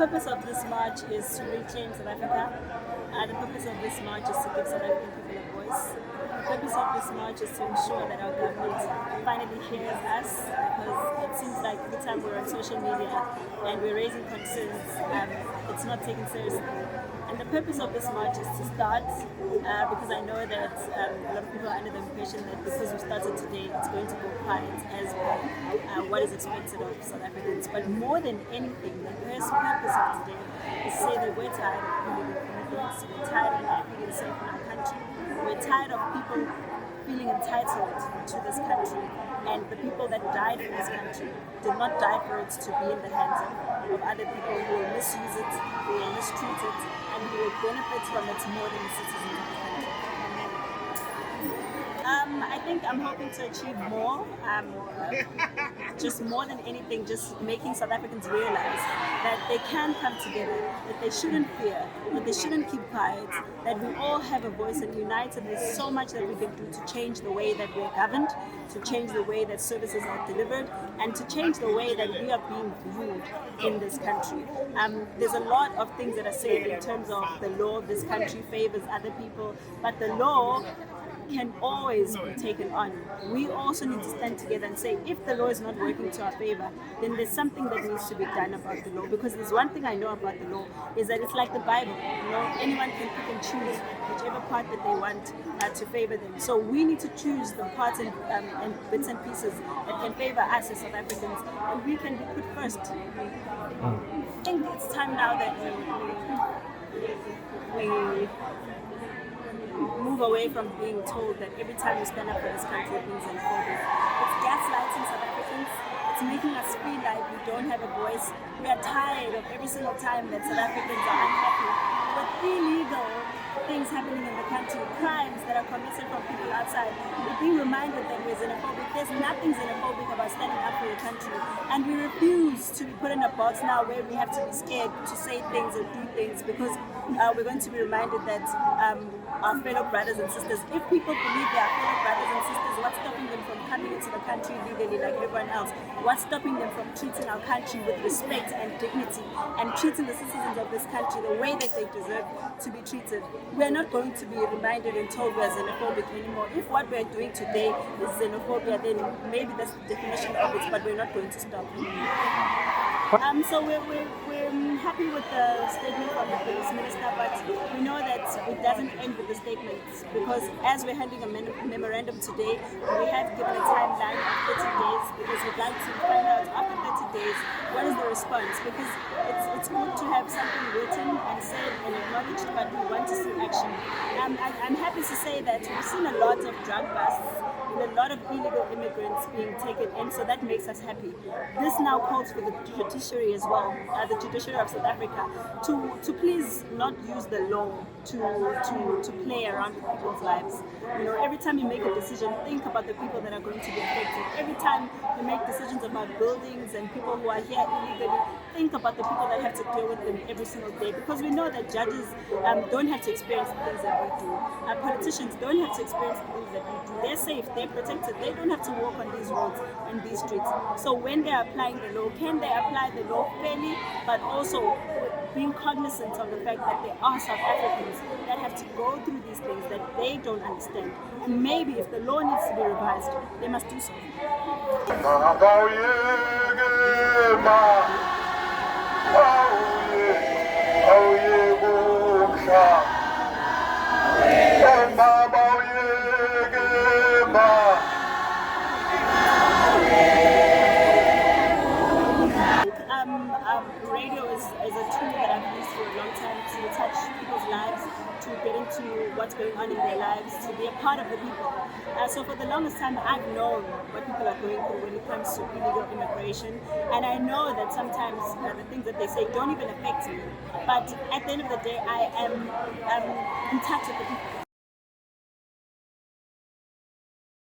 purpose of this march is to reclaim South Africa. The purpose of this march is to give South African people a voice. The purpose of this march is to ensure that our government finally hears us, because it seems like every time we're on social media and we're raising concerns, it's not taken seriously. And the purpose of this march is to start, because I know that a lot of people are under the impression that because we started today, it's going to go quiet as what is expected of South Africans. But more than anything, the first purpose of today is to say that we're tired of illegal immigrants, we're tired of not feeling safe in our country, we're tired of people feeling entitled to this country, and the people that died for this country did not die for it to be in the hands of other people who will misuse it, who will mistreat it, and who will benefit from it more than the citizens of the country. I think I'm hoping to achieve more, just more than anything, just making South Africans realize that they can come together, that they shouldn't fear, that they shouldn't keep quiet, that we all have a voice and united. There's so much that we can do to change the way that we're governed, to change the way that services are delivered, and to change the way that we are being viewed in this country. There's a lot of things that are said in terms of the law of this country favors other people, but the law can always be taken on. We also need to stand together and say, if the law is not working to our favor, then there's something that needs to be done about the law. Because there's one thing I know about the law, is that it's like the Bible. You know, anyone can pick and choose whichever part that they want to favor them. So we need to choose the parts and bits and pieces that can favor us as South Africans, and we can be put first. I think it's time now that we move away from being told that every time we stand up for this country it means xenophobia. It's gaslighting South Africans. It's making us feel like we don't have a voice. We are tired of every single time that South Africans are unhappy with illegal things happening in the country, crimes that are committed from people outside. We're being reminded that we're xenophobic. There's nothing xenophobic about standing up for your country. And we refuse to be put in a box now where we have to be scared to say things or do things, because we're going to be reminded that our fellow brothers and sisters, if people believe they are fellow brothers and sisters, what's stopping them from coming into the country legally like everyone else? What's stopping them from treating our country with respect and dignity, and treating the citizens of this country the way that they deserve to be treated? We're not going to be reminded and told we're xenophobic anymore. If what we're doing today is xenophobia, then maybe that's the definition of it, but we're not going to stop. So we're happy with the statement from the police minister, but we know that it doesn't end with the statements, because as we're handing a memorandum today, we have given a timeline of 30 days, because we'd like to find out after 30 days what is the response, because it's good to have something written and said and acknowledged, but we want to see action. I'm happy to say that we've seen a lot of drug busts, a lot of illegal immigrants being taken in, so that makes us happy. This now calls for the judiciary as well, the judiciary of South Africa, to please not use the law to play around with people's lives. You know, every time you make a decision, think about the people that are going to be affected. Every time you make decisions about buildings and people who are here illegally, think about the people that have to deal with them every single day, because we know that judges don't have to experience the things that we do. Politicians don't have to experience the things that we do. They're safe, they're protected, they don't have to walk on these roads and these streets. So when they're applying the law, can they apply the law fairly, but also being cognizant of the fact that there are South Africans that have to go through these things that they don't understand. Maybe if the law needs to be revised, they must do so. Radio is a tool that I've used for a long time to touch people's lives, to get into what's going on in their lives, to be a part of the people. So for the longest time, I've known what people are going through when it comes to illegal immigration, and I know that sometimes the things that they say don't even affect me. But at the end of the day, I am in touch with the people.